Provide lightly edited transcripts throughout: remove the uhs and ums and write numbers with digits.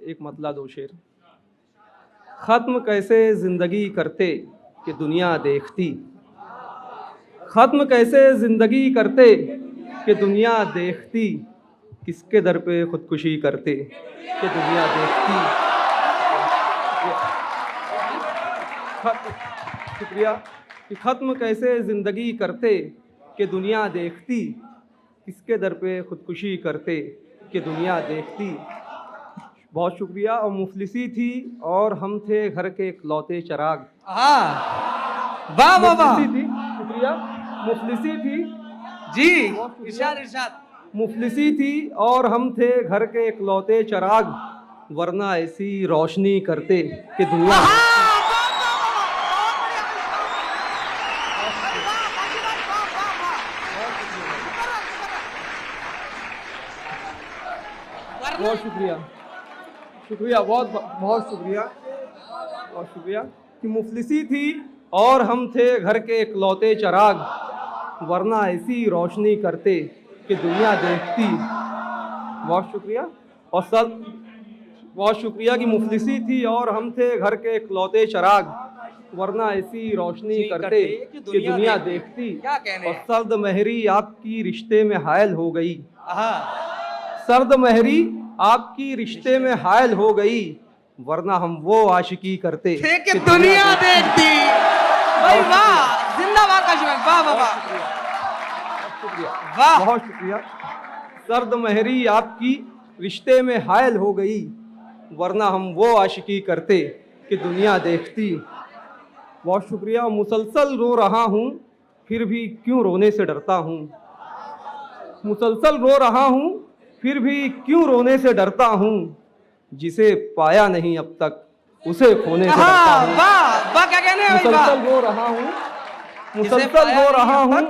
एक मतला दो शेर। ख़त्म कैसे ज़िंदगी करते कि दुनिया देखती, ख़त्म कैसे ज़िंदगी करते कि दुनिया देखती, किसके दर पे ख़ुदकुशी करते कि दुनिया देखती। शुक्रिया। कि ख़त्म कैसे ज़िंदगी करते कि दुनिया देखती, किसके दर पे ख़ुदकुशी करते कि दुनिया देखती। बहुत शुक्रिया। और मुफलिसी थी और हम थे घर के इकलौते चिराग। वाह वाह वाह, मुफलिसी थी, शुक्रिया। मुफलिसी थी जी, इरशाद इरशाद। मुफलिसी थी और हम थे घर के इकलौते चिराग, वरना ऐसी रोशनी करते कि दुनिया। बहुत शुक्रिया, शुक्रिया, बहुत बहुत शुक्रिया, बहुत शुक्रिया। कि मुफलिसी थी और हम थे घर के इकलौते चिराग, वरना ऐसी रोशनी करते कि दुनिया देखती। बहुत शुक्रिया। और सर बहुत शुक्रिया। कि मुफलिसी थी और हम थे घर के इकलौते चिराग, वरना ऐसी रोशनी करते कि दुनिया देखती। क्या कहने। और सर्द महरी आपकी रिश्ते में हायल हो गई, सर्द महरी आपकी रिश्ते में हायल हो गई, वरना हम वो आशिकी करते कि दुनिया देखती। भाई वाह, जिंदाबाद का शुक्र, वाह वाह वाह, वाह, बहुत शुक्रिया। सर्द महरी आपकी रिश्ते में हायल हो गई, वरना हम वो आशिकी करते कि दुनिया देखती। बहुत शुक्रिया। मुसलसल रो रहा हूँ फिर भी क्यों रोने से डरता हूँ, मुसलसल रो रहा हूँ फिर भी क्यों रोने से डरता हूँ, जिसे पाया नहीं अब तक उसे खोने से डरता हूँ। वाह वाह, क्या कहने हैं भाई, वाह। मुसलसल रो रहा हूँ, मुसलसल रो रहा हूँ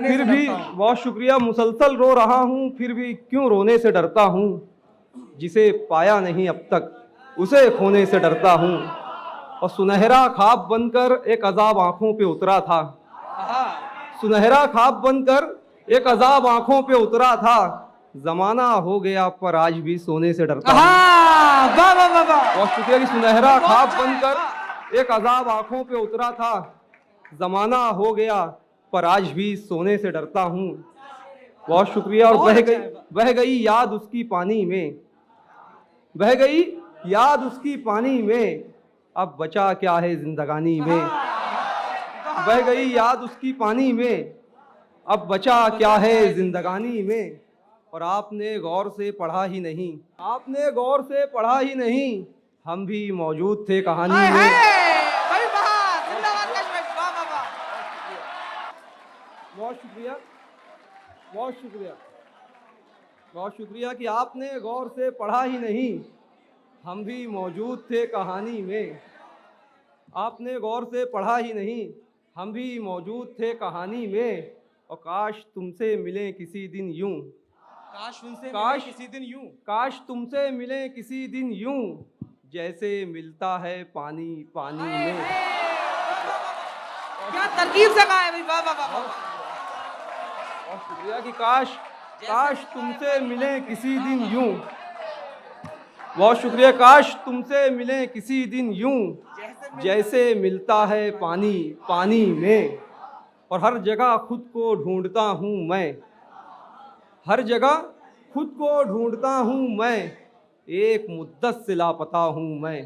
फिर भी, बहुत शुक्रिया। मुसलसल रो रहा हूँ फिर भी क्यों रोने से डरता हूँ, जिसे पाया नहीं अब तक उसे खोने से डरता हूँ। और सुनहरा ख्वाब बनकर एक अजाब आंखों पे उतरा था, सुनहरा ख्वाब बनकर एक अजाब आंखों पे उतरा था, जमाना हो गया पर आज भी सोने से डरता हूँ। वाह वाह वाह वाह, बहुत शुक्रिया। कि सुनहरा ख्वाब बनकर एक अजाब आंखों पे उतरा था, जमाना हो गया पर आज भी सोने से डरता हूँ। बहुत शुक्रिया। और बह गई याद उसकी पानी में, बह गई याद उसकी पानी में, अब बचा क्या है जिंदगानी में। बह गई याद उसकी पानी में, अब बचा क्या है जिंदगानी में। और आपने गौर से पढ़ा ही नहीं, आपने गौर से पढ़ा ही नहीं, हम भी मौजूद थे कहानी में। बहुत शुक्रिया, बहुत शुक्रिया, बहुत शुक्रिया। कि आपने गौर से पढ़ा ही नहीं, हम भी मौजूद थे कहानी में। आपने गौर से पढ़ा ही नहीं, हम भी मौजूद थे कहानी में। और काश तुमसे मिले किसी दिन यूं, काश तुमसे काश मिले किसी दिन यूं, काश तुमसे मिले किसी दिन यूं, जैसे मिलता है पानी पानी में। क्या तरकीब से कहा है भाई, वाह वाह वाह। और शुक्रिया। कि काश तुमसे मिले किसी दिन यूं, बहुत शुक्रिया। काश तुमसे मिले किसी दिन यूं, जैसे मिलता है पानी पानी में। और हर जगह खुद को ढूंढता हूँ मैं, हर जगह खुद को ढूंढता हूँ मैं, एक मुद्दत से लापता हूँ मैं।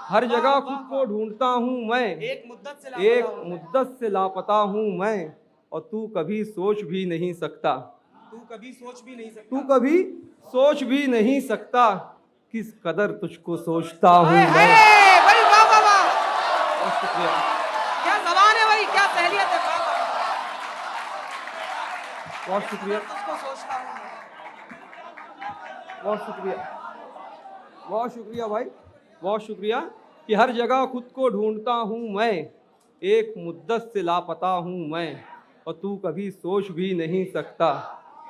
हर जगह खुद को ढूंढता हूँ मैं, एक मुद्दत से लापता हूँ मैं। और तू कभी सोच भी नहीं सकता, तू कभी सोच भी नहीं सकता, तू कभी सोच भी नहीं सकता, किस कदर तुझको सोचता हूँ मैं। भाई वाह वाह वाह, बहुत शुक्रिया। क्या ज़बान है भाई, क्या सहलियत है, बहुत शुक्रिया, तुझको सोचता हूँ। बहुत शुक्रिया, बहुत शुक्रिया भाई, बहुत शुक्रिया। कि हर जगह खुद को ढूंढता हूँ मैं, एक मुद्दत से लापता हूँ मैं। और तू कभी सोच भी नहीं सकता,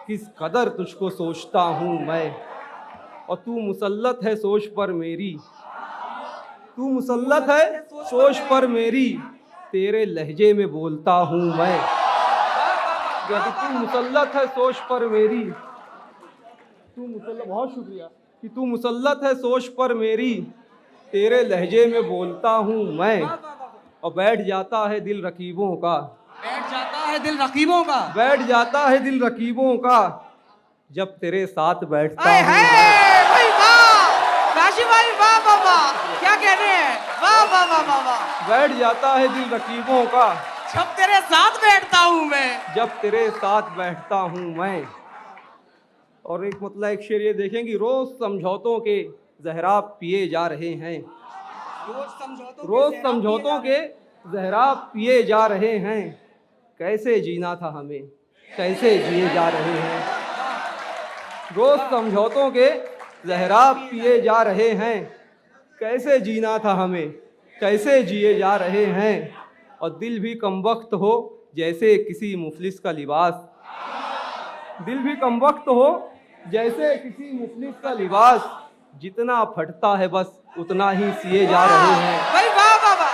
किस कदर तुझको सोचता हूँ मैं। और तू मुसल्लत है सोच पर मेरी, तू मुसल्लत है सोच पर मेरी, तेरे लहजे में बोलता हूँ मैं। तू मुसल्लत है सोच पर मेरी, तू मुसल्लत, बहुत शुक्रिया, कि तू मुसल्लत है सोच पर मेरी, तेरे लहजे में बोलता हूँ मैं, और बैठ जाता है दिल रकीबों का, बैठ जाता है दिल रकीबों का, बैठ जाता है दिल रकीबों का, जब तेरे साथ बैठता आए हूँ हाय मैं। भाई वाह, काशी भाई वाह वाह वाह, क्या कहने हैं, वाह वाह वाह वाह वाह। बैठ जाता है दिल रकीबों का, जब तेरे साथ बैठता हूँ मैं, जब तेरे साथ बैठता हूँ मैं। और एक मतलब एक शेर ये देखेंगे, रोज समझौतों के जहरा पिए जा रहे हैं, रोज समझौतों के जहरा पिए जा रहे हैं, कैसे जीना था हमें, कैसे जिए जा रहे हैं। रोज समझौतों के जहरा पिए जा रहे हैं, कैसे जीना था हमें, कैसे जिए जा रहे हैं। और दिल भी कमबख्त हो जैसे किसी मुफलिस का लिबास, दिल भी कमबख्त हो जैसे किसी मुफलिस का लिबास, जितना फटता है बस उतना ही सिए जा रहे हैं। भाई वाह वाह वाह,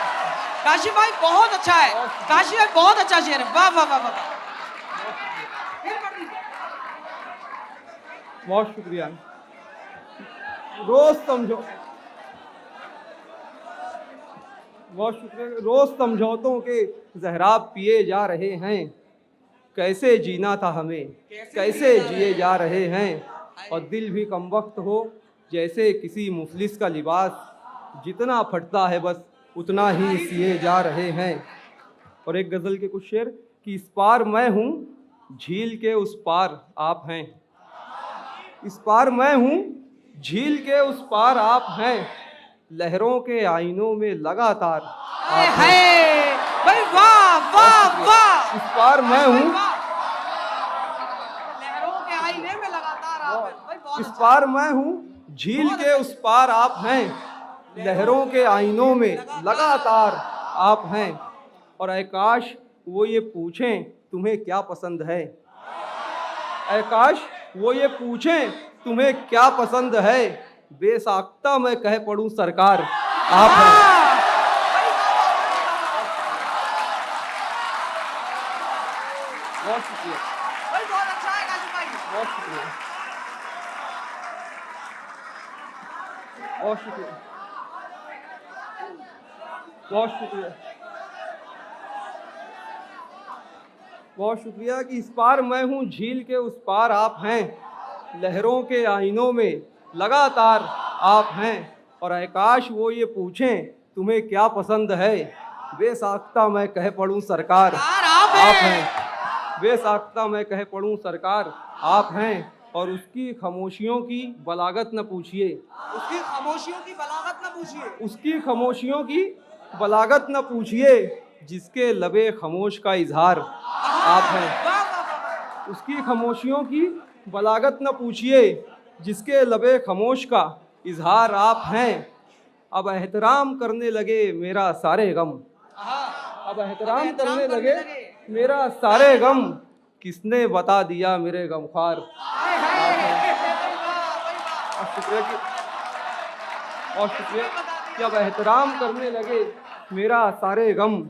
काशी भाई बहुत अच्छा है, काशी भाई बहुत अच्छा शेर है, वाह वाह वाह वाह। बहुत शुक्रिया। रोज समझो, बहुत शुक्रिया। रोज समझौतों के जहराब पिए जा रहे हैं, कैसे जीना था हमें, कैसे जिए जा रहे हैं। और दिल भी कमबख्त हो जैसे किसी मुफलिस का लिबास, जितना फटता है बस उतना ही सिए जा रहे हैं। और एक गज़ल के कुछ शेर कि इस पार मैं हूँ झील के उस पार आप हैं, इस पार मैं हूँ झील के उस पार आप हैं, लहरों के आईनों में लगातार आए आप हैं। हाय भाई वाह वाह वाह, इस पार मैं हूँ, लहरों के आईने में लगातार आप हैं, भाई बहुत इस अच्छा। पार मैं हूँ झील के उस पार आप हैं, लहरों के आईनों में लगातार आप हैं। और ऐ काश वो ये पूछें तुम्हें क्या पसंद है, ऐ काश वो ये पूछें तुम्हें क्या पसंद है, बेसाख्ता मैं कह पड़ूं सरकार आप हैं। बहुत शुक्रिया, भाई बहुत अच्छा है काशी भाई। बहुत शुक्रिया, बहुत शुक्रिया, बहुत शुक्रिया, बहुत शुक्रिया। कि इस पार मैं हूँ झील के उस पार आप हैं, लहरों के आईनों में लगातार आप हैं। और ऐ काश वो ये पूछें तुम्हें क्या पसंद है, बेसाख्ता मैं कह पड़ूं सरकार आप आप हैं। हैं, बेसाख्ता मैं कह पड़ूं सरकार आप हैं। और उसकी खामोशियों की बलागत न पूछिए, उसकी खामोशियों की बलागत न पूछिए, उसकी खामोशियों की बलागत न पूछिए, जिसके लबे खामोश का इजहार आप हैं। वाह वाह वाह। उसकी खामोशियों की बलागत न पूछिए, जिसके लबे खामोश का इजहार आप हैं। अब एहतराम करने लगे मेरा सारे गम, अब एहतराम करने लगे मेरा सारे गम, किसने बता दिया मेरे गमख्वार आप हैं। और शुक्रिया कि, और शुक्रिया कि अब एहतराम करने लगे मेरा सारे गम,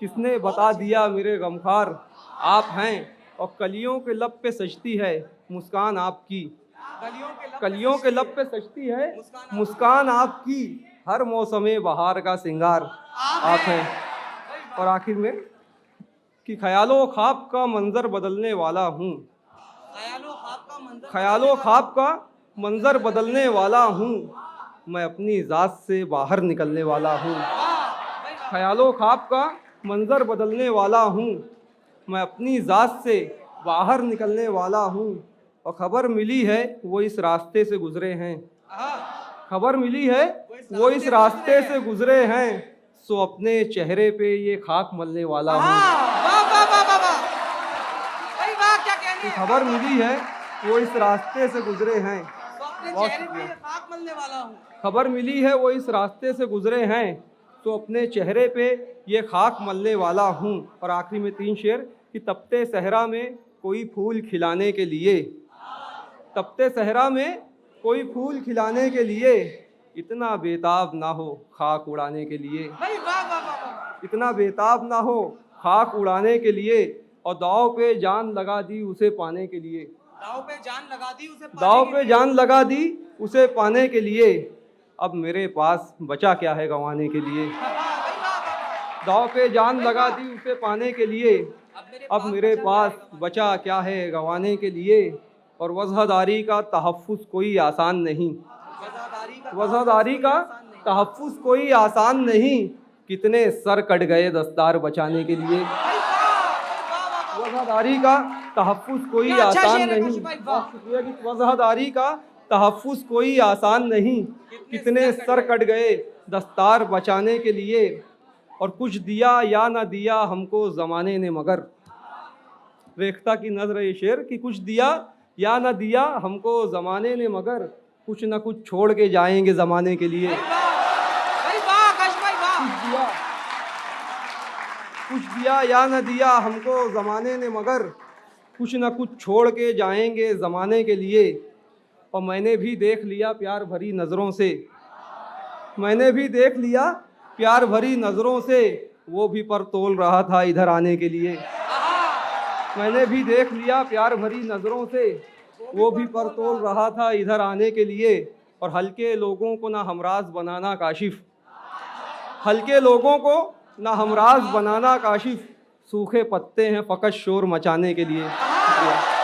किसने बता दिया मेरे गमख्वार आप हैं। और कलियों के लब पे सजती है मुस्कान आपकी, कलियों के लब पे सजती है मुस्कान आपकी, हर मौसमे बहार का सिंगार आप हैं। और आखिर में कि ख्यालों ख्वाब का मंजर बदलने वाला हूँ, ख्यालों ख्वाब का मंजर बदलने वाला हूँ, मैं अपनी ज़ात से बाहर निकलने वाला हूँ। ख्यालों ख्वाब का मंजर बदलने वाला हूँ, मैं अपनी ज़ात से बाहर निकलने वाला हूँ। और खबर मिली है वो इस रास्ते से गुजरे हैं, खबर मिली है वो इस रास्ते से गुजरे हैं, सो अपने चेहरे पे ये खाक मलने वाला हूँ। वाह वाह वाह वाह वाह, भाई वाह क्या कहने हैं। खबर मिली है वो इस रास्ते से गुजरे हैं, तो अपने बहुत चेहरे पे शुक्रिया। ये खाक मलने वाला हूँ। खबर मिली है वो इस रास्ते से गुजरे हैं, तो अपने चेहरे पे ये खाक मलने वाला हूँ। और आखिरी में 3 शेर कि तपते सहरा में कोई फूल खिलाने के लिए, तपते सहरा में कोई फूल खिलाने के लिए, इतना बेताब ना हो खाक उड़ाने के लिए, भाई वाह वाह वाह वाह। इतना बेताब ना हो खाक उड़ाने के लिए। और दाव पे जान लगा दी उसे पाने के लिए, दाव पे जान लगा दी उसे पाने दाव के पे लिए। जान लगा दी उसे पाने के लिए अब मेरे पास बचा क्या है गंवाने के लिए। दांव पे जान लगा दी उसे पाने के लिए, अब मेरे पास बचा क्या है गंवाने के लिए। और वज़हदारी का तहफ़्फ़ुज़ कोई आसान नहीं, वज़हदारी का तहफ़्फ़ुज़ कोई आसान नहीं, कितने सर कट गए दस्तार बचाने के लिए। वज़हदारी का तहफ़्फ़ुज़ कोई क्या अच्छा आसान शेर है नहीं, काशी भाई, वाह। शुक्रिया की वज़हदारी का तहफ़्फ़ुज़ कोई आसान नहीं, कितने सर कट गए दस्तार बचाने के लिए। और कुछ दिया या ना दिया हमको ज़माने ने मगर, रेख्ता की नज़र ये शेर कि कुछ दिया या ना दिया हमको ज़माने ने मगर, कुछ ना कुछ छोड़ के जाएंगे ज़माने के लिए। भाई वाह काशी भाई वाह। कुछ दिया या न दिया हमको ज़माने ने मगर, कुछ ना कुछ छोड़ के जाएंगे ज़माने के लिए। और मैंने भी देख लिया प्यार भरी नज़रों से, मैंने भी देख लिया प्यार भरी नज़रों से, वो भी पर तोल रहा था इधर आने के लिए। मैंने भी देख लिया प्यार भरी नज़रों से, वो भी पर तोल रहा था इधर आने के लिए। और हल्के लोगों को ना हमराज बनाना काशिफ, हल्के लोगों को ना हमराज बनाना काशिफ, सूखे पत्ते हैं फ़कत शोर मचाने के लिए। शुक्रिया।